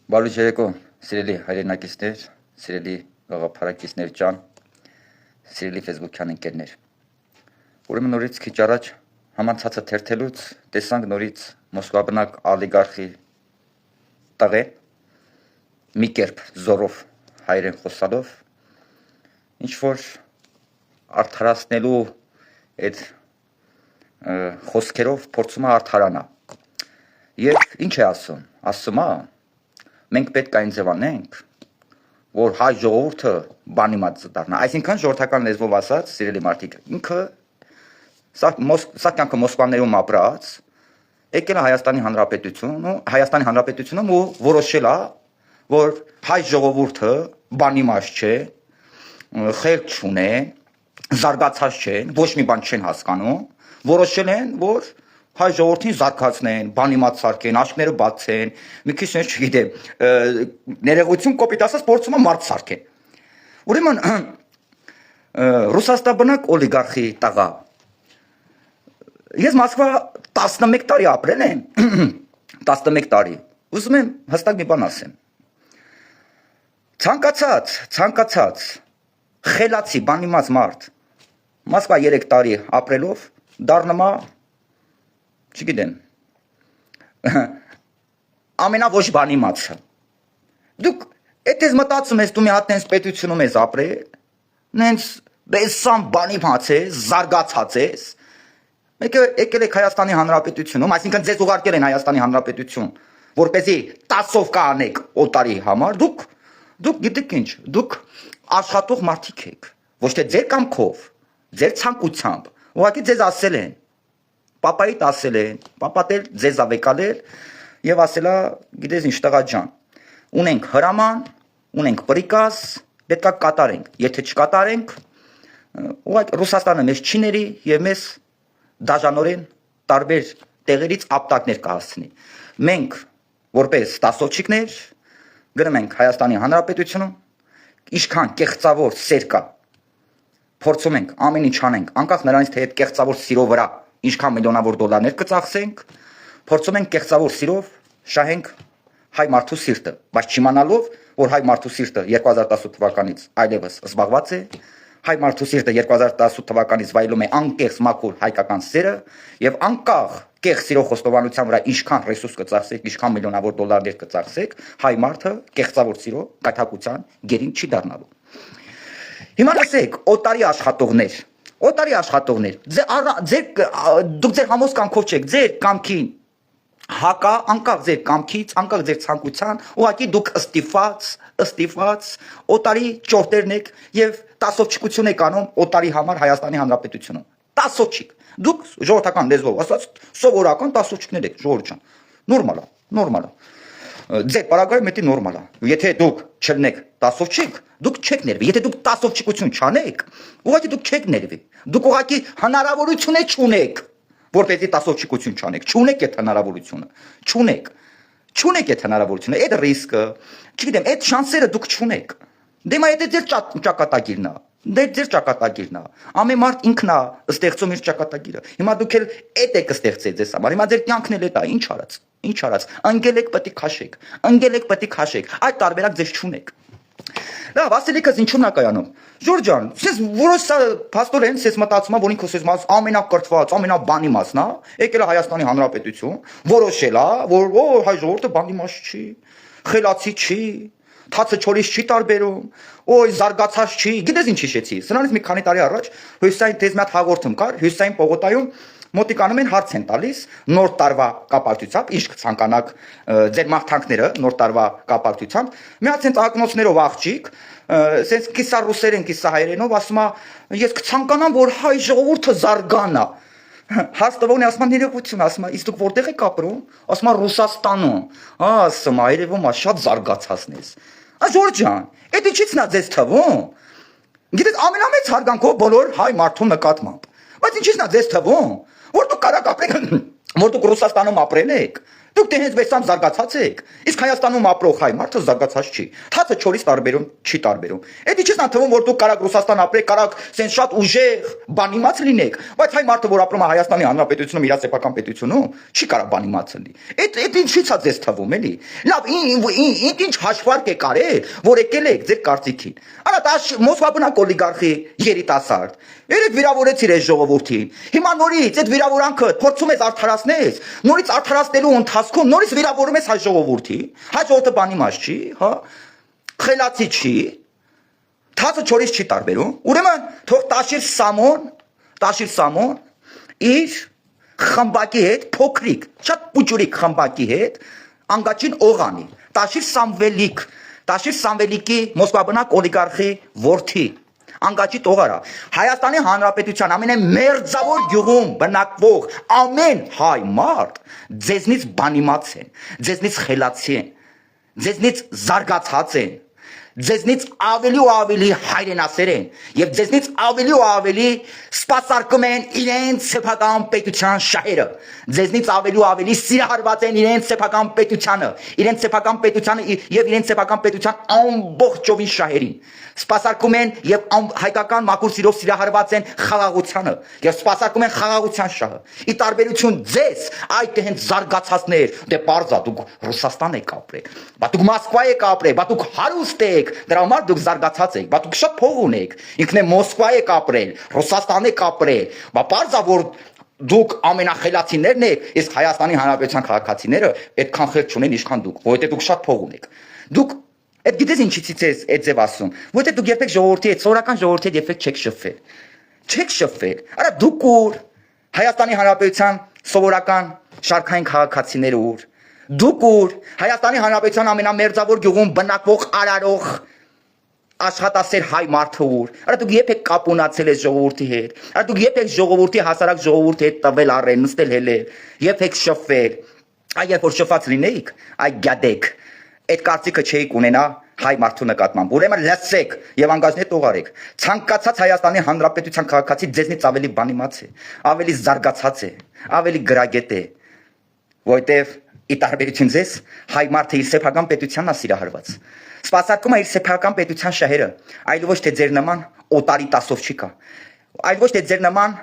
Բարի երեկո, սիրելի հայրենակիցներ, սիրելի գաղափարակիցներ ջան, սիրելի Facebook-յան ընկերներ։ Ուրեմն նորից քիչ առաջ համանցածը թերթելուց տեսանք նորից մոսկվաբնակ ալիգարխի տղե մի կերպ զորով հայերեն խոսալով ինչ որ արդարացնելու այդ խոսքերով փորձում է արդարանա։ Եվ ինչ է ասում։ Ասում է մենք պետք է այն ձևանենք, որ հայ ժողովուրդը բանիմաց դառնա։ Այսինքն ժողովրդական լեզվով ասած, սիրելի մարդիկ, ինքը սա կյանքը Մոսկվաներում ապրած, եկել է Հայաստանի Հանրապետությունում ու որոշել է, որ հայ ժողովուրդը բանիմաց չէ, խելք չունե, զարգացած չէ, ոչ մի բան չեն հասկանում, որոշել են, որ հայ ժողովրդին զարգացնեն, բանիմաց սարքեն, աչքները բացեն, մի քիչ չգիտեմ, ներողություն կոպիտ ասած փորձում է մարդ սարքեն։ Ուրեմն Ռուսաստանբնակ օլիգարխի տղա։ Ես Մոսկվա 11 տարի ապրել եմ, 11 տարի։ Ուզում եմ հստակ մի բան ասեմ։ Ցանկացած խելացի բանիմաց մարդ Մոսկվա 3 տարի ապրելով դառնում է չգիտեմ, ամենավոշ բանիմացը։ Դուք այդպես մտածում ես, դու մի հատ նենց պետությունում ես ապրել, նենց բեսամ բանիմաց ես, զարգացած ես, եկել եք Հայաստանի Հանրապետությունում, այսինքն ձեզ ուղարկել են Հայաստանի Հանրապետություն, որպեսզի 10-ով կանեք օտարի համար, դուք գիտեք ինչ, դուք աշխատող մարդիկ եք, ոչ թե ձեր կամքով, ձեր ցանկությամբ, ուղղակի ձեզ ասել են, Պապայիդ ասել են, պապատ էլ ձեզ ավեկալել և ասել է, գիտես ինչ տղա ջան, ունենք հրաման, ունենք պրիկազ, պետք է կատարենք, եթե չկատարենք, Ռուսաստանը մեզ չի ների և մեզ դաժանորեն տարբեր տեղերից ապտակներ կհասցնի։ Մենք որպես տասովչիկներ գնում ենք Հայաստանի Հանրապետությունում, ինչքան կեղծավոր սեր կա, փորձում ենք ամեն ինչ անենք, անկախ նրանից թե այդ կեղծավոր սիրո վրա ինչքան միլիոնավոր դոլարներ կծախսենք, փորձում ենք կեղծավոր սիրով շահենք հայ մարդու սիրտը, բայց չիմանալով, որ հայ մարդու սիրտը 2018 թվականից այլևս զբաղված է, հայ մարդու սիրտը 2018 թվականից վայելում է անկեղծ մաքուր հայկական սերը եւ անկախ կեղծ սիրո խոստովանության վրա ինչքան ռեսուրս կծախսեք, ինչքան միլիոնավոր դոլարներ կծախսեք, հայ մարդը կեղծավոր սիրո կայթակության գերին չի դառնալու։ Հիմա ասեք, օտարի աշխատողներ, դուք ձեր համոզ կամքով չեք, ձեր կամքին հակա, անկախ ձեր կամքից, անկախ ձեր ցանկության, ուղղակի դուք ըստիվաց օտարի ճորտերն եք եւ տասովչիկություն եք անում օտարի համար Հայաստանի Հանրապետությունում։ Տասովչիկ։ Դուք ժողովրդական լեզվով ասած սովորական տասովչիկներ եք, ժողովուրդ ջան։ Նորմալ է։ Ձեր պարագայում դա նորմալ է։ Եթե դուք չլնեք տասովչիկ, դուք չեք ներվի։ Եթե դուք տասովչիկություն չանեք, ուղղակի դուք չեք ներվի։ Դուք ուղղակի հնարավորություն չունեք, որպեսզի տասովչիկություն չանեք։ Չունեք այդ հնարավորությունը։ Չունեք այդ հնարավորությունը, այդ ռիսկը, չգիտեմ, այդ շանսերը դուք չունեք։ Դե մա դա ձեր ճակատագիրն է։ Ձեր ճակատագիրն է։ Ամեն մարդ ինքն է ստեղծում իր ճակատագիրը։ Հիմա դուք էլ այդ եք ստեղծել ձեզ համար։ Հիմա ձեր կյանքն էլ է դա, ինչ արած։ Ընկել եք պետք է քաշեք։ Այդ տարբերակ ձեզ չունեք։ Լավ, ասելիքս ինչու՞մն է կայանում։ Ժորժ ջան, ես որոշ փաստորեն ես մտածում եմ, որ ինքս ես ամենակրթված, ամենաբանիմացն է, եկել է Հայաստանի Հանրապետություն, որոշել է, որ հայ ժողովուրդը բանիմաց չի, խելացի չի, թացը չորից չի տարբերում, զարգացած չի, գիտես ինչ հիշեցի։ Սրանից մի քանի տարի առաջ հյուսային դες մի հատ հաղորդում կար, հյուսային պողոտայում մոտիկանում են հարց են տալիս նոր տարվա կապակցությամբ, ինչ կցանկանաք ձեր մաղթանքները նոր տարվա կապակցությամբ, մի հատ sense ակնոցներով աղջիկ, sense կիսա ռուսերեն, կիսա հայերենով ասում է, ես կցանկանամ, որ հայ ժողովուրդը զարգանա։ Հարց տվողն ասում է ներողություն, ասում է, իսկ դուք որտեղ եք ապրում։ Ասում է Ռուսաստանում։ Ասում է, երևում է շատ զարգացածն ես։ Ժորժ ջան, այդ ինչից նա ձեզ թվում։ Գիտես ամենամեծ հարգանքով բոլոր հայ մարդու նկատմամբ։ Բայց ինչից նա ձեզ թվում, որ դուք կարակ ապրեք, որ դուք Ռուսաստանում ապրել եք, Դուք դե հենց վերցամ զարգացած եք։ Իսկ Հայաստանում ապրող հայ մարդը զարգացած չի։ Թացը չորից տարբերում չի տարբերում։ Էդի չես թվում, որ դուք կարակ Ռուսաստան ապրեք, կարակ սենց շատ ուժեղ բանիմաց լինեք, բայց հայ մարդը, որ ապրում է Հայաստանի Հանրապետությունում, իր սեփական պետությունում, չի կարա բանիմաց լինի։ Այդ ինչի՞ց է ձեզ թվում, էլի։ Լավ, ինչ հաշվարկ եք արել, որ եկել եք ձեր կարծիքին։ Արա դա Մոսկվա բնակ օլիգարխի երիտասարդ։ Երեք վիրավորեցիր այս ժողովրդին։ Հիմա նորից այդ վիրավորանքը փորձում ես արդարացնել, նորից արդարացնելու ընթացքում նորից վիրավորում ես հայ ժողովրդի։ Հայ ժողովուրդը բանի մաս չի, հա։ Խելացի չի։ Թացը չորից չի տարբերում։ Ուրեմն թող Տաշիր Սամոն իր խմբակի հետ փոքրիկ, շատ պուճուրիկ խմբակի հետ անգաչին օղանի։ Տաշիր Սամվելիկի Մոսկվա բնակ օլիգարխի որդի անգաչի տողարա Հայաստանի Հանրապետության ամենամերձավոր գյուղում բնակվող ամեն հայ մարդ ձեզնից բանիմաց են, ձեզնից խելացի են, ձեզնից զարգացած են, ձեզնից ավելի ու ավելի հայրենասեր են եւ ձեզնից ավելի ու ավելի սպասարկում են իրենց սեփական պետության շահերը, ձեզնից ավելի ու ավելի սիրահարված են իրենց սեփական պետությանը եւ իրենց սեփական պետության ամբողջովին շահերին, սպասարկում են եւ հայկական մաքուր սիրով սիրահարված են խաղաղությանը եւ սպասարկում են խաղաղության շահը։ Ի տարբերություն ձեզ, այդ հենց զարգացածներ, դե պարզա դուք Ռուսաստան եք ապրել, բա դուք Մոսկվա եք ապրել, բա դուք հարուստ եք, դրա համար դուք զարգացած եք, բա դուք շատ փող ունեք, ինքն է Մոսկվա եք ապրել, Ռուսաստան եք ապրել, բա պարզա որ դուք ամենախելացիներն եք, իսկ Հայաստանի Հանրապետության քաղաքացիները այդքան խելք չունեն ինչքան դուք, որովհետեւ դուք շատ փող ունեք։ Դուք այդ գիտես ինչից ես այդ ձև ասում, որովհետեւ դուք երբեք ժողովրդի հետ, սովորական ժողովրդի հետ երբեք չեք շփվել։ Չեք շփվել։ Արա դուք ուր Հայաստանի Հանրապետության սովորական շարքային քաղաքացիները ուր։ Դուք ուր Հայաստանի Հանրապետության ամենամերձավոր գյուղում բնակվող արարող աշխատասեր հայ մարդը ուր։ Արա դուք երբեք կապ ունացել եք ժողովրդի հետ։ Արա դուք երբեք ժողովրդի հասարակ ժողովրդի հետ տվել առել, նստել հելել, երբեք շփվել։ Այ երբ որ շփված լինեիք, այ գադեք։ Այդ կարծիքը չէիք ունենա հայ մարդու նկատմամբ։ Ուրեմն լսեք եւ անգաժներ տողարեք։ Ցանկացած Հայաստանի Հանրապետության քաղաքացի ձեզնից ավելի բանիմաց է, ավելի զարգացած է, ավելի գրագետ է, որովհետեւ ի տարբերություն ձեզ հայ մարդը իր սեփական պետությանն է սիրահարված։ Սպասարկում է իր սեփական պետության շահերը, այլ ոչ թե ձեր նման օտարի տասով չի կա։ Այլ ոչ թե ձեր նման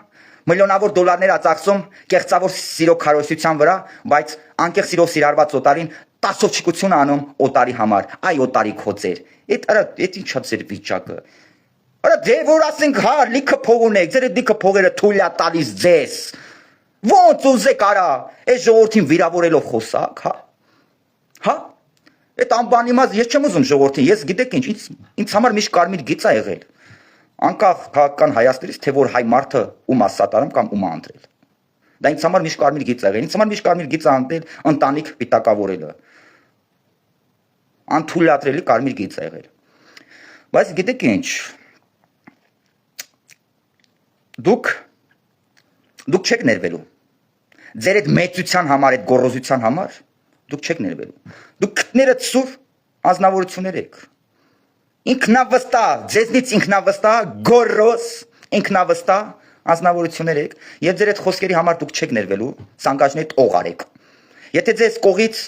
միլիոնավոր դոլարներ ածախսում կեղծավոր սիրո քարոզության վրա, բայց անկեղծ սիրով սիրարված օտարին տասով չկություն անում օտարի համար, այ օտարի քոծեր։ Այդ ինչա ձեր վիճակը։ Արա դե որ ասենք հա լիքը փող ունեք, ձեր այդ լիքը փողերը թույլա տալիս ձեզ։ Ոնց ուզեք արա, այս ժողովրդին վիրավորելով խոսակ, հա։ Հա։ Այդ անբանիմաց ես չեմ ուզում ժողովրդին, ես գիտեք ինչ, ինձ համար միշտ կարմիր գիծ է եղել։ Անկախ քաղաքական հայացքից, թե որ հայ մարդը ում է սատարում կամ ում է ընտրել։ Դա ինձ համար միշտ կարմիր գիծ է եղել, ինձ համար միշտ կարմիր գիծ է ընտրել ընտանիք պիտակավորելը։ Անթույլատրելի կարմիր գիծ է եղել։ Բայց գիտեք ինչ, դուք չեք ներվելու։ Ձեր այդ մեծության համար, այդ գոռոզության համար դուք չեք ներվելու։ Դուք քթներդ սուր անձնավորություններ եք։ Ինքնավստահ, ձեզնից ինքնավստահ, գոռոզ, ինքնավստահ անձնավորություններ եք, եւ ձեր այդ խոսքերի համար դուք չեք ներվելու, սանկաջներ տողարեք։ Եթե ձեզ կողից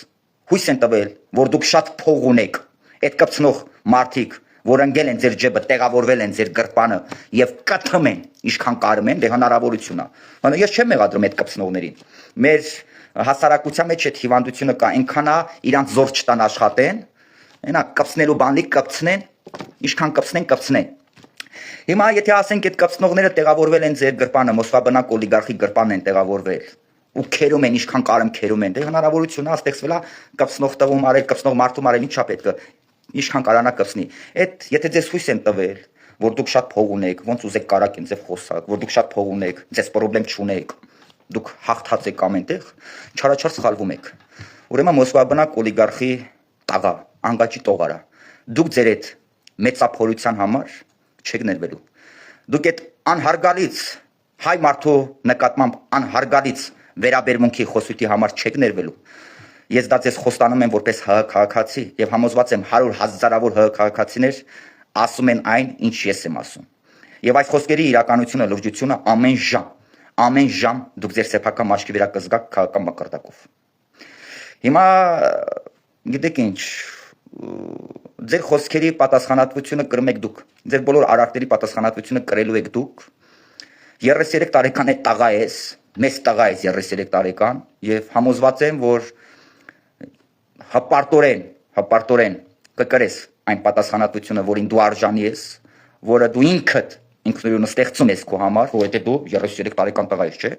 հույս են տվել, որ դուք շատ փող ունեք, այդ կպցնող մարդիկ, որ ընկել են ձեր ջեբը, տեղավորվել են ձեր գրպանը եւ կթում են, ինչքան կարում են, դե հնարավորություն է։ Բանը ես չեմ մեղադրում այդ կպցնողներին։ Մեր հասարակության մեջ այդ հիվանդությունը կա, այնքան է իրանց զոր չտան աշխատեն, այնա կպցնելու բանլիկ կպցնեն, ինչքան կպցնեն։ Հիմա եթե ասենք այդ կպցնողները տեղավորվել են ձեր գրպանը, Մոսկվա բնակ օլիգարխի գրպանն են տեղավորվել, ու քերում են, ինչքան կարում քերում են, դե հնարավորություն է ստեղծվել է կպցնող տղում արել, կպցնող մարդում արել, ինչա պետք է, ինչքան կարանա կպցնի։ Այդ եթե ձեզ հույս են տվել, որ դուք շատ փող ունեք, ոնց ուզեք կարակ են ձեզ խոսակ, որ դուք շատ փող ունեք, ձեզ պրոբլեմ չունեք, դուք հաղթած եք ամենտեղ, չարաչար սխալվում եք։ Ուրեմն Մոսկվա բնակ օլիգարխի տաղա, անգաչի տողարա, դուք ձեր այդ մեծափորության համար չեք ներվելու։ Դուք այդ անհարգալից հայ մարդու նկատմամբ անհարգալից վերաբերմունքի խոսույթի համար չեք ներվելու։ Ես դա ձեզ խոստանում եմ որպես ՀՀ քաղաքացի եւ համոզված եմ 100 հազարավոր ՀՀ քաղաքացիներ ասում են այն, ինչ ես եմ ասում։ Եվ այս խոսքերի իրականությունը, լրջությունը ամեն ժամ դուք ձեր սեփական մաշկի վրա կզգաք քաղաքական մակարդակով։ Հիմա գիտեք ինչ, ձեր խոսքերի պատասխանատվությունը կրում եք դուք, ձեր բոլոր արարքների պատասխանատվությունը կրելու եք դուք, 33 տարեկան է տաղա ես, մեծ տաղա ես 33 տարեկան, և համոզված եմ, որ հպարտորեն կկրես այն պատասխանատվությունը, որին դու արժանի ես, որը դու ինքնուրույնը ստեղծում ես քո համար, որովհետև դու 33 տարեկան տղա ես, չէ,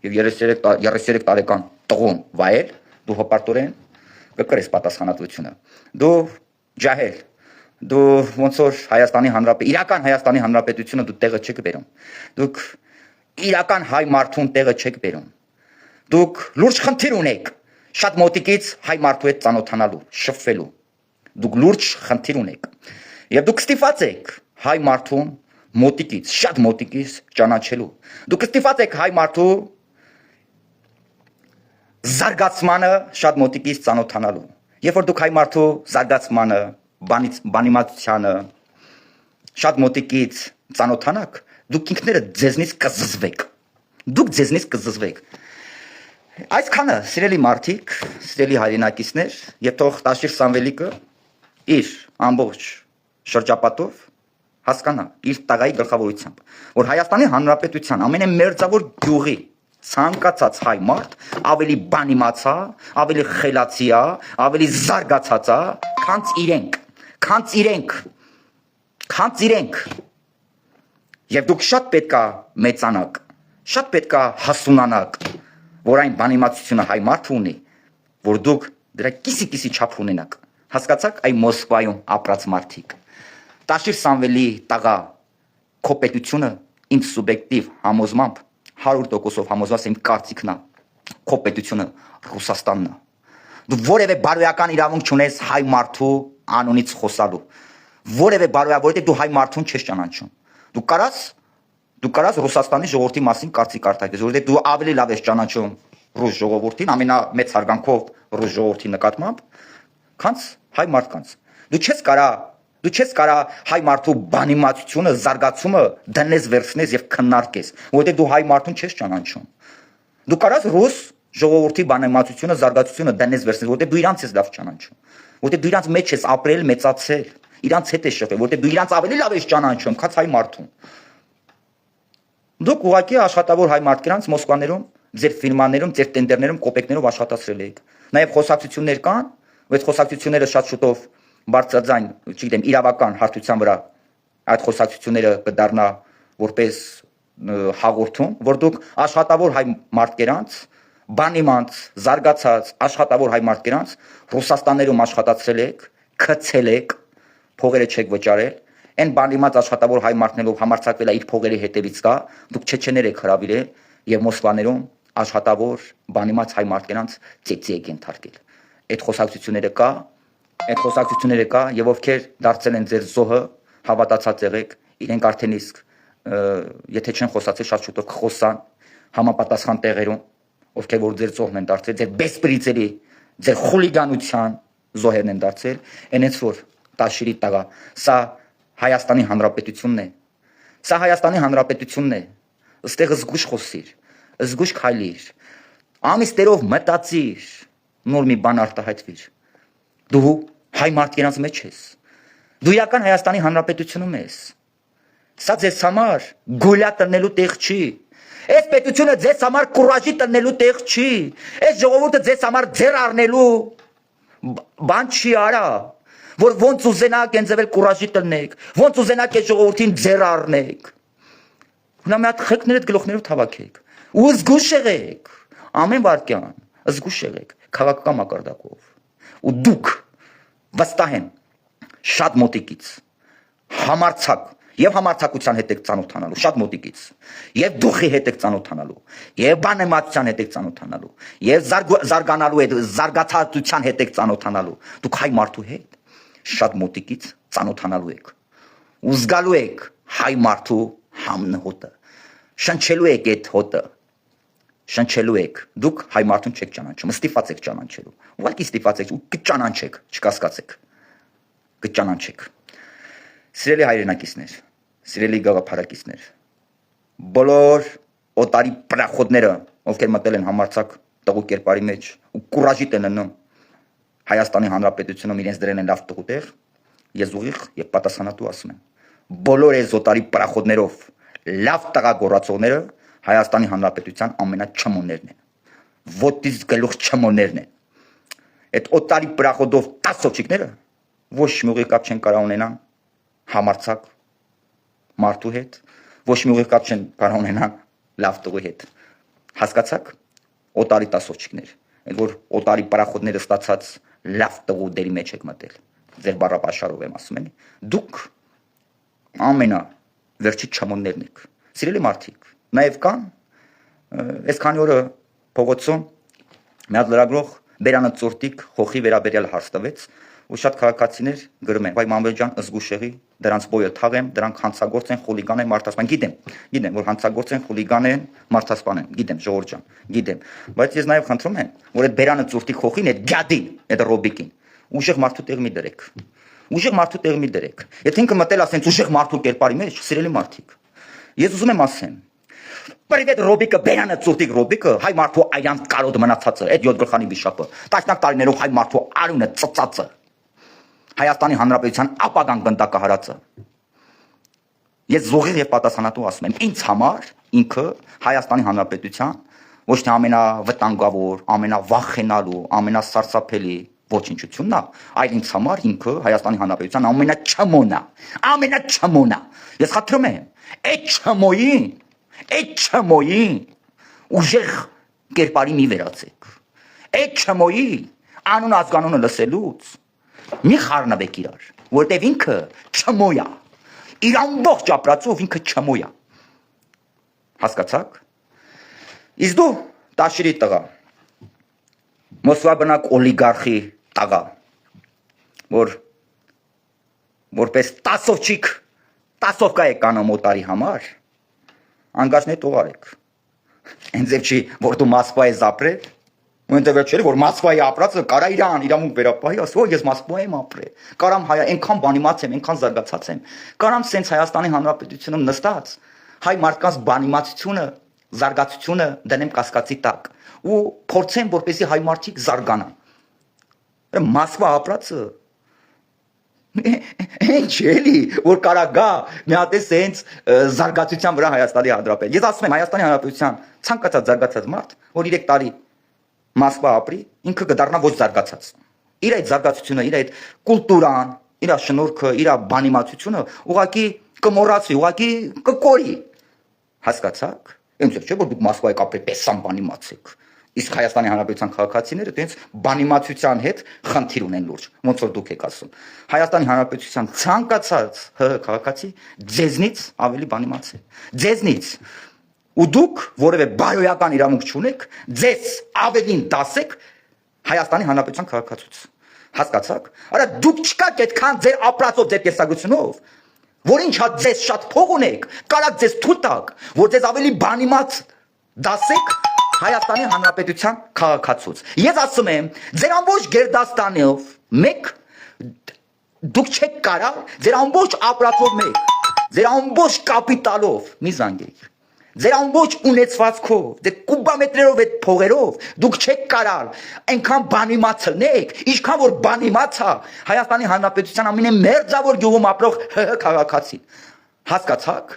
և 33 տարեկան տղուն վայել, դու հպարտորեն կկրես պատասխանատվությունը, դու ջահել, դու ոնց որ իրական Հայաստանի Հանրապետությունը դու տեղը չեք բերում, դուք իրական հայ մարդուն տեղը չեք բերում, դուք լուրջ խնդիր ունեք շատ մոտիկից հայ մարդու հետ ծանոթանալու, շփվելու, դուք լուրջ խնդիր ունեք, և դուք ստիպված եք հայ մարդուն մոտիկից, շատ մոտիկից ճանաչելու, դուք ստիպված եք հայ մարդու զարգացմանը շատ մոտիկից ծանոթանալու, երբ որ դուք հայ մարդու զարգացմանը, բանիմացությանը շատ մոտիկից ծանոթանաք, դուք ինքներդ ձեզնից կզզվեք, Այսքանը, սիրելի մարդիկ, սիրելի հայրենակիցներ, և թող Տաշիր Սամվելիկը իր ամբողջ շրջապատով հասկանա իր տղայի գլխավորությամբ, որ Հայաստանի Հանրապետության ամենամերձավոր գյուղի ցանկացած հայ մարդ ավելի բան իմացա, ավելի խելացի, ավելի զարգացած, քանց իրենք, և դուք շատ պետք է մեծանաք, շատ պետք է հասունանաք, որ այն բանիմացությունը հայ մարդը ունի, որ դուք դրա կիսի չափ ունենաք, հասկացաք այն Մոսկվայում ապրած մարդիկ, Տաշիր Սամվելի տղա, քո պետությունը ինձ սուբյեկտիվ համոզմամբ, 100% համոզված եմ կարծիքն է, քո պետությունը Ռուսաստանն է, դու որևէ բարոյական իրավունք չունես հայ մարդու անունից խոսալու, որևէ որովհետև դու հայ մարդուն չես ճանաչում, դու կարաս Ռուսաստանի ժողովրդի մասին կարծիք արտահայտես, որովհետև դու ավելի լավ ես ճանաչում ռուս ժողովրդին, ամենամեծ հարգանքով ռուս ժողովրդի նկատմամբ, քան հայ մարդկանց, դու չես կարա հայ մարդու բանիմացությունը, զարգացումը դնես վերցնես և քննարկես, որովհետև դու հայ մարդուն չես ճանաչում, դու կարաս ռուս ժողովրդի բանիմացությունը, զարգացությունը դնես վերցնես, որովհետև դու իրանց ես լավ ճանաչում, որովհետև դու իրանց մեջ ես ապրել, մեծացել, իրանց հետ ես շփվել, որովհետև դու իրանց ավելի լավ ես ճանաչում, քան հայ մարդուն, դուք ուղղակի աշխատավոր հայ մարդկանց Մոսկվաներում, ձեր ֆիրմաներում, ձեր տենդերներում, կոպեկներով աշխատացրել եք, նաև խոսակցություններ կան, այդ խոսակցությունները շատ շուտով բարձրաձայն, չգիտեմ, իրավական հարթության վրա այդ խոսակցությունները կդառնա որպես հաղորդում, որ դուք աշխատավոր հայ մարդկանց, բանիմաց, զարգացած աշխատավոր հայ մարդկանց Ռուսաստաններում աշխատացրել եք, քցել եք, փողերը չեք վճարել, այն բանիմաց աշխատավոր հայ մարդներով համարձակվել է իր փողերի հետևից կա, դուք չեչեներ եք հրավիրել և Մոսկվաներում աշխատավոր բանիմաց հայ մարդկանց ծեծի եք ենթարկել, այդ խոսակցությունները կա և ովքեր դարձել են ձեր զոհը, հավատացած եղեք, իրենք արդեն իսկ, եթե չեն խոսացել շատ շուտով կխոսան համապատասխան տեղերում, ովքեր որ ձեր զոհն են դարձել, ձեր բեսպրիծերի, ձեր խուլիգանության զոհերն են դարձել, այնց որ Տաշիրի տղա, սա Հայաստանի Հանրապետությունն է, ստեղ զգույշ խոսիր, զգույշ քայլիր, ամիսներով մտածիր, նոր մի բան արտահայտվիր, դու հայ մարդկանց մեջ ես, դու իրական Հայաստանի Հանրապետությունում ես, սա ձեզ համար գոլյա տնելու տեղ չի, այս պետությունը ձեզ համար կուրաժի տնելու տեղ չի, այս ժողովուրդը ձեզ համար ձեռ առնելու բան չի արա, որ ոնց ուզենաք ենձևել կուրաժի տնեք, ոնց ուզենաք այս ժողովրդին ձեռ առնեք, մի հատ խելքներդ գլուխներով թավաքեք, ու զգույշ եղեք, ամեն վայրկյան, զգույշ եղեք, քաղաքական մակարդակով, ու դուք վստահ եմ, շատ մոտիկից, համարձակ, և համարձակության հետ եք ծանոթանալու, շատ մոտիկից, և դուխի հետ եք ծանոթանալու, և բանիմացության հետ եք ծանոթանալու, և զարգանալու հետ, զարգացածության հետ եք ծանոթանալու, դուք հայ մարդու հետ շատ մոտիկից ծանոթանալու եք, ու զգալու եք հայ մարդու համն հոտը, շնչելու եք այդ հոտը, շնչելու եք, դուք հայ մարդուն չեք ճանաչում, ստիպված եք ճանաչելու, ուղղակի ստիպված եք ու կճանաչեք, չկասկածեք, կճանաչեք, սիրելի հայրենակիցներ, սիրելի գաղափարակիցներ, բոլոր օտարի պրախոտները, ովքեր մտել են համարձակ տղու կերպարի մեջ ու կուրաժիտ են ըննում, Հայաստանի Հանրապետությունում իրենց դրել են լավ տղուտեղ, ես ուղիղ եւ պատասխանատու ասում եմ։ Բոլոր այս զոտարի պարախոդներով լավ տղա գոռացողները Հայաստանի Հանրապետության ամենաչմոններն են։ Ոտից գլուխ չմոններն են։ Այդ օտարի պարախոդով 10 ովչիկները ոչ մի ուղիղ կապ չեն կարող ունենան համարցակ մարդու հետ, ոչ մի ուղիղ կապ չեն կարող ունենան լավ տղուի հետ։ Հասկացաք, օտարի 10 ովչիկներ, այդ որ օտարի պարախոդները ստացած լավ տղու դերի մեջ եք մտել։ Ձեր բառապաշարով եմ ասում եմ, դուք ամենա վերջի չմոններն եք։ Սիրելի մարդիկ, նաև կան այս քանի օրը փողոցում մի հատ լրագրող Բերանը ծորտիկ խոխի վերաբերյալ հարց տվեց, ու շատ քաղաքացիներ գրում են, վայ Մանվել ջան, զգուշեղի, դրանց բոյը թաղեմ, դրանք հանցագործ են, խուլիգան են, մարդասպան, գիտեմ, որ հանցագործ են, խուլիգան են, մարդասպան են, գիտեմ, ժողովուրդ ջան, գիտեմ, բայց ես նաև խնդրում եմ, որ այդ Բերանը ծորտիկ խոխին, այդ գյադին, այդ ռոբիկին, ուժեղ մարդու տեղ մի դրեք։ Ուժեղ մարդու տեղ մի դրեք։ Եթե ինքը մտել ասենց ուժեղ մարդու կերպարի մեջ, սիրելի մարդիկ, ես ուզում եմ ասեմ, Պրիվետ Ռոբիկը, Բերանը ծուրտիկ Ռոբիկը, հայ մարդու այրանց կարոտ մնացածը, այդ 7 գլխանի վիշապը, տասնյակ տարիներով հայ մարդու արյունը ծծածը, Հայաստանի Հանրապետության ապագան գնդակահարածը։ Ես զուղիղ եւ պատասխանատու ասում եմ, ինձ համար ինքը Հայաստանի Հանրապետության ոչ թե ամենավտանգավոր, ամենավախենալու, ամենասարսափելի ոչնչությունն է, այլ ինձ համար ինքը Հայաստանի Հանրապետության ամենաչմոնը։ Ես խնդրում եմ, այդ չմոյին ուժեղ կերպարի մի վերացեք։ Այդ չմոյի անուն ազգանունը լսելուց մի խառնվեք իրար, որտեվ ինքը չմոյա։ Իր ամբողջ ապրածով ինքը չմոյա։ Հասկացաք։ Իսկ դու տաշիրի տղա, Մոսկվաբնակ օլիգարխի տղա, որպես տասովկա եք անում օտարի համար, անգաշն է տողարեք։ Են ձև չի, որ դու Մոսկվայի ես ապրել, ու ընտեղ չէր, որ Մոսկվայի ապրածը կարա իրավունք վերապահի, ասի, որ ես Մոսկվայի եմ ապրել, կարամ այնքան բանիմաց եմ, այնքան զարգացած եմ, կարամ սենց Հայաստանի Հանրապետությունում նստած, հայ մարդկանց բանիմացությունը, զարգացությունը դնեմ կասկածի տակ, ու փորձեմ, որպեսզի հայ մարդիկ զարգանան։ Մոսկվա ապրածը Ինչ էլի, որ կարա գա մի հատ էս զարգացության վրա Հայաստանի Հանրապետություն։ Ես ասում եմ Հայաստանի Հանրապետության ցանկացած զարգացած մարդ, որ 3 տարի Մոսկվա ապրի, ինքը կդառնա ոչ զարգացած։ Իր այդ զարգացությունը, իր այդ կուլտուրան, իր շնորհքը, իր բանիմացությունը ուղղակի կմոռացվի, ուղղակի կկորի։ Հասկացաք։ Ինձ չէ որ դուք Մոսկվայի կապրի պես բանիմաց եք։ Իսկ Հայաստանի Հանրապետության քաղաքացիները դենց բանիմացության հետ խնդիր ունեն լուրջ, ոնց որ դուք եք ասում։ Հայաստանի Հանրապետության ցանկացած քաղաքացի ձեզնից ավելի բանիմաց է։ Ձեզնից։ Ու դուք որևէ բարոյական իրավունք չունեք, ձեզ ավելին դասեք Հայաստանի Հանրապետության քաղաքացուց։ Հասկացաք։ Արա դուք չկաք այդքան ձեր ապրածով, ձեր տեսակությունով, որ ինչ հա ձեզ շատ փող ունեք, կարաք ձեզ թույլ տաք, որ ձեզ ավելի բանիմաց դասեք Հայաստանի Հանրապետության քաղաքացուց։ Ես ասում եմ, ձեր ամբողջ գերդաստանով մեկ դուք չեք կարող ձեր ամբողջ ապրածով մեկ, ձեր ամբողջ կապիտալով մի զանգեք, ձեր ամբողջ ունեցվածքով, ձեր կուբամետրերով այդ փողերով դուք չեք կարող այնքան բանիմաց լնեք, ինչքան որ բանիմաց է Հայաստանի Հանրապետության ամենամերձավոր գյուղում ապրող քաղաքացին։ Հասկացաք։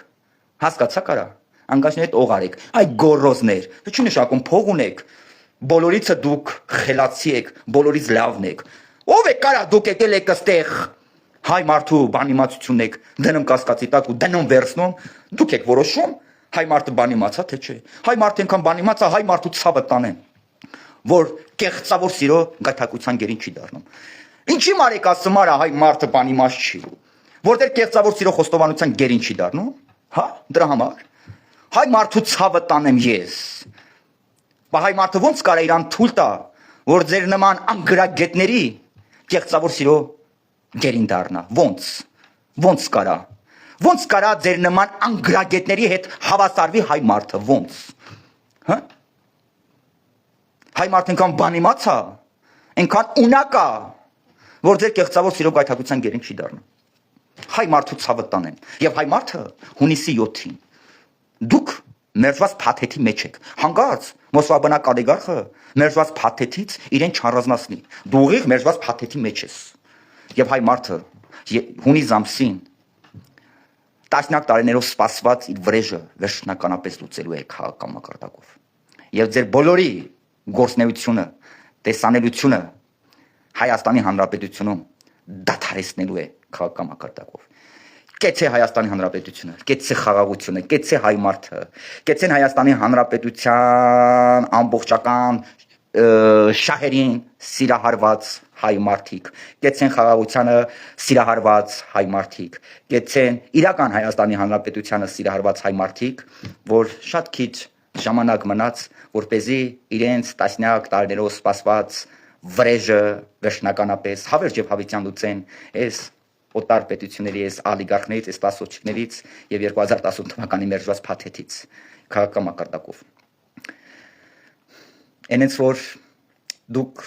Հասկացաք արա։ Անգաշն հետ օղարեք, այ գորոզներ, դու չի նշանակում փող ունեք, բոլորիցը դուք խելացի եք, բոլորից լավն եք, ով է կարա դուք եկել եք այստեղ հայ մարդու բանիմացություն եք, դնում կասկածի տակ ու դնում վերցնում, դուք եք որոշում, հայ մարդը բանիմացա թե չէ, հայ մարդը այնքան բանիմացա, հայ մարդու ցավը տանեն, որ կեղծավոր սիրո գայթակցության գերին չի դառնում։ Ինչի մարեք ասում արա հայ մարդը բանիմաց չի, որտեղ կեղծավոր սիրո խոստովանության գերին չի դառնում, հա, դրա համար հայ մարդու ցավը տանեմ ես։ Բա հայ մարդը ոնց կարա իրան թույլ տա, որ ձեր նման անգրագետների կեղծավոր սիրո գերին դառնա։ Ոնց կարա։ Ոնց կարա ձեր նման անգրագետների հետ հավասարվի հայ մարդը, ոնց։ Հա։ Հայ մարդը այնքան բանիմաց է, այնքան ունակ է, որ ձեր կեղծավոր սիրո գայթակցության գերին չի դառնա։ Հայ մարդու ցավը տանեմ։ Եվ հայ մարդը հունիսի 7-ին Դուք մերժված փաթեթի մեջ եք։ Հանկարծ Մոսվաբնակ օլիգարխը մերժված փաթեթից իրեն չառանձնացնի։ Դու ուղիղ մերժված փաթեթի մեջ ես։ Եվ հայ մարդը հունիս ամսին տասնյակ տարիներով սպասված իր վրեժը վերջնականապես լուծելու է քաղաքական մակարդակով։ Եվ ձեր բոլորի գործնեությունը, տեսանելիությունը Հայաստանի Հանրապետությունում դադարեցնելու է քաղաքական մակարդակով։ Կեցե Հայաստանի Հանրապետությունը, կեցե խաղաղությունը, կեցե հայ մարդը, կեցեն Հայաստանի Հանրապետության ամբողջական շահերին սիրահարված հայ մարդիկ, կեցեն խաղաղությանը սիրահարված հայ մարդիկ, կեցեն իրական Հայաստանի Հանրապետությանը սիրահարված հայ մարդիկ, որ շատ քիչ ժամանակ մնաց, որպեսզի իրենց տասնյակ տարիներով սպասված վրեժը վերջնականապես հավերժ եւ հավիտյան լուծեն այս օտար պետությունների, այս ալիգարխներից, այս տասոչիկներից եւ 2018 թվականի մերժված փաթեթից քաղաքական մակարդակով։ Այնց որ դուք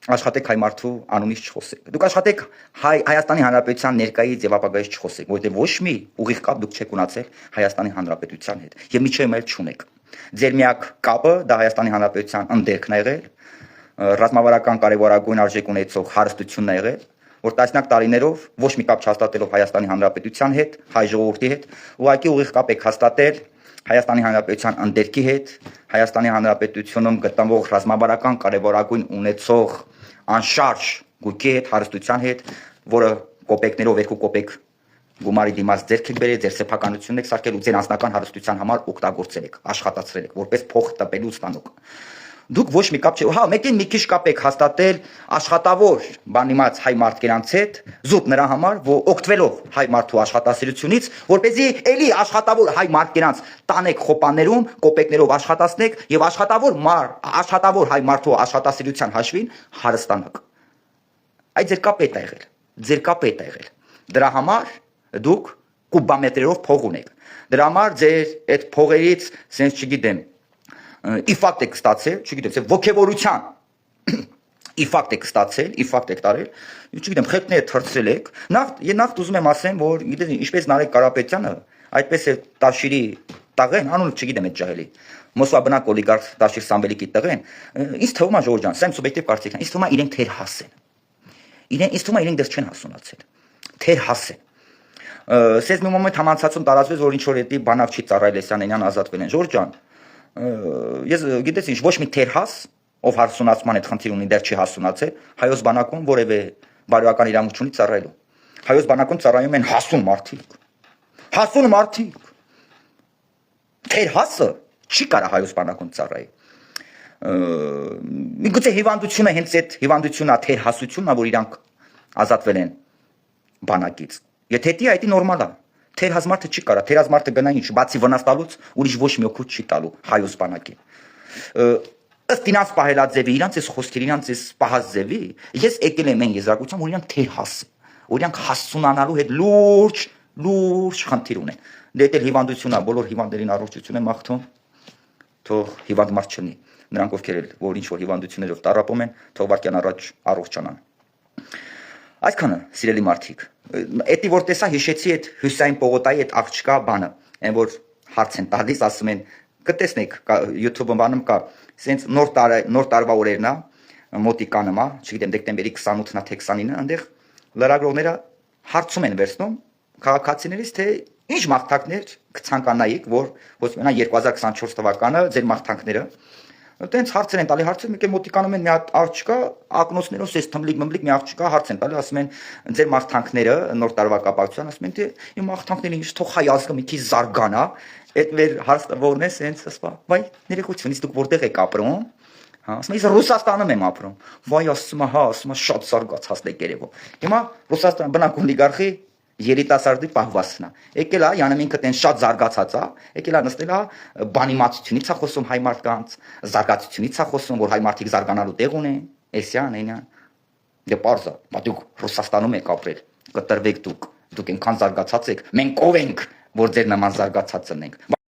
աշխատեք հայ մարդու անունից չխոսեք։ Դուք աշխատեք Հայաստանի Հանրապետության ներկայից եւ ապագայից չխոսեք, որովհետեւ ոչ մի ուղիղ կապ դուք չեք ունացել Հայաստանի Հանրապետության հետ եւ միջև էլ չունեք։ Ձեր միակ կապը դա Հայաստանի Հանրապետության ընդերքն է եղել, ռազմավարական կարևորագույն արժեք ունեցող հարստությունն է եղել, որ տասնյակ տարիներով ոչ մի կապ չհաստատելով Հայաստանի Հանրապետության հետ, հայ ժողովրդի հետ, ուղղակի ուղիղ կապ եք հաստատել Հայաստանի Հանրապետության ընդերքի հետ, Հայաստանի Հանրապետությունում գտնվող ռազմավարական կարևորագույն ունեցող անշարժ գույքի հետ, հարստության հետ, որը կոպեկներով 2 կոպեկ գումարի դիմաց ձեռք եք բերել, ձեր սեփականությունն եք սարքել ու ձեր անձնական հարստության համար օգտագործել եք, աշխատացրել եք, որպես փող տպելու ստանոք։ Դուք ոչ մի կապ հա մեկին մի քիչ կապ եք հաստատել աշխատավոր բանիմաց հայ մարդկանց հետ, զուտ նրա համար, որ օգտվելով հայ մարդու աշխատասիրությունից, որպեսզի էլի աշխատավոր հայ մարդկանց տանեք խոպաներում, կոպեկներով աշխատացնեք եւ աշխատավոր հայ մարդու աշխատասիրության հաշվին հարստանաք։ Այդ ձեր կապը է եղել, ձեր կապը է եղել։ Դրա համար դուք կուբամետրերով փող ունեք։ Դրա համար ձեր այդ փողերից, sense չգիտեմ, իֆակտ եք ստացել, չգիտեմ, ոգևորության իֆակտ եք ստացել, իֆակտ եք տարել, չգիտեմ, խելքները թրծել եք։ Նախ ուզում եմ ասեմ, որ գիտես, ինչպես Նարեկ Կարապետյանը, այդպես է Տաշիրի տաղեն, անունը չգիտեմ այդ ջահելի, Մոսվաբնակ օլիգարխ Տաշիր Սամվելիկի տղեն, ինձ թվում է Ժողովուրդ ջան, սա իմ սուբյեկտիվ կարծիքն է, ինձ թվում է իրենք թերհաս են։ Ինձ թվում է իրենք դեռ չեն հասունացել։ Թերհաս են։ Սենց մի մոմենտ համացածում տարածվեց, որ ինչ որ էդի բանակ չի Ծառայել Էսյանյանյան ազատվել են։ Ժողովուրդ ջան, ես գիտես ինչ, ոչ մի թերհաս, ով հասունացման այդ խնդիր ունի, դեռ չի հասունացել, հայոց բանակում որևէ բարոյական իրավունք չունի ծառայելու։ Հայոց բանակում ծառայում են հասուն մարդիկ։ Հասուն մարդիկ։ Թերհասը չի կարող հայոց բանակում ծառայել։ Միգուցե հիվանդությունը հենց այդ հիվանդությունն է, թերհասությունն է, որ իրանք ազատվել են բանակից։ Եթե դա այդի նորմալ է, թերհազմարտը չի կարա, թերհազմարտը գնա ինչ, բացի վնաս տալուց, ուրիշ ոչ մի օգուտ չի տալու հայոց բանակին։ Ըստ իրանց պահելաձևի, իրանց այս խոսքերի, իրանց այս պահած ձևի, ես եկել եմ այն եզրակացության, որ իրանք թերհաս են, որ իրանք հասունանալու հետ լուրջ խնդիր ունեն։ Դե դա հիվանդություն է, բոլոր հիվանդներին առողջություն եմ մաղթում, թող հիվանդ մարդ չլինի։ Նրանք ովքեր էլ որ ինչ որ հիվանդություններով տառապում են, թող վարկյան առաջ առողջանան։ Այսքանը, սիրելի մարդիկ, էդի որ տեսա հիշեցի այդ Հյուսային Պողոտայի այդ աղջկա բանը, այն որ հարց են տալիս, ասում են, կտեսնեք YouTube-ում բանում կա, սենց նոր տարվա օրերն է, մոտիկանում է, չգիտեմ, դեկտեմբերի 28-ն է թե 29-ը, այնտեղ լրագրողները հարցում են վերցնում քաղաքացիներից, թե ինչ մաղթանքներ կցանկանայիք, որ ոչ մենակ 2024 թվականը ձեր մաղթանքները Տենց հարցեր են տալի, հարցեր մեկ է մոտիկանում են մի հատ աղջկա, ակնոցներով սես թմլիկ մի աղջկա հարց են տալի, ասում են ձեր մաղթանքները նոր տարվա կապակցության, ասում են թե իմ մաղթանքները ինչ թող հայ ազգը մի քիչ զարգանա, այդ մեր հարցավորն է սենց ասպա, վայ ներողությունից դուք որտեղ եք ապրում, հա, ասում եմ ես Ռուսաստանում եմ ապրում, վայ ասում է, հա, ասում է շատ զարգացած եք երևում, հիմա Ռուսաստան բնակ օլիգարխի երիտասարդի պահվածն է։ Եկել է, յանը ինքը տեն շատ զարգացած է, եկել է նստել է բանիմացությունից է խոսում հայ մարդկանց, զարգացությունից է խոսում, որ հայ մարդիկ զարգանալու տեղ ունեն, էսյան, այնյան։ Դե պարզ է, բա դուք Ռուսաստանում եք ապրել, կտրվեք դուք այնքան զարգացած եք, մենք ով ենք, որ ձեր նման զարգացած ունենք։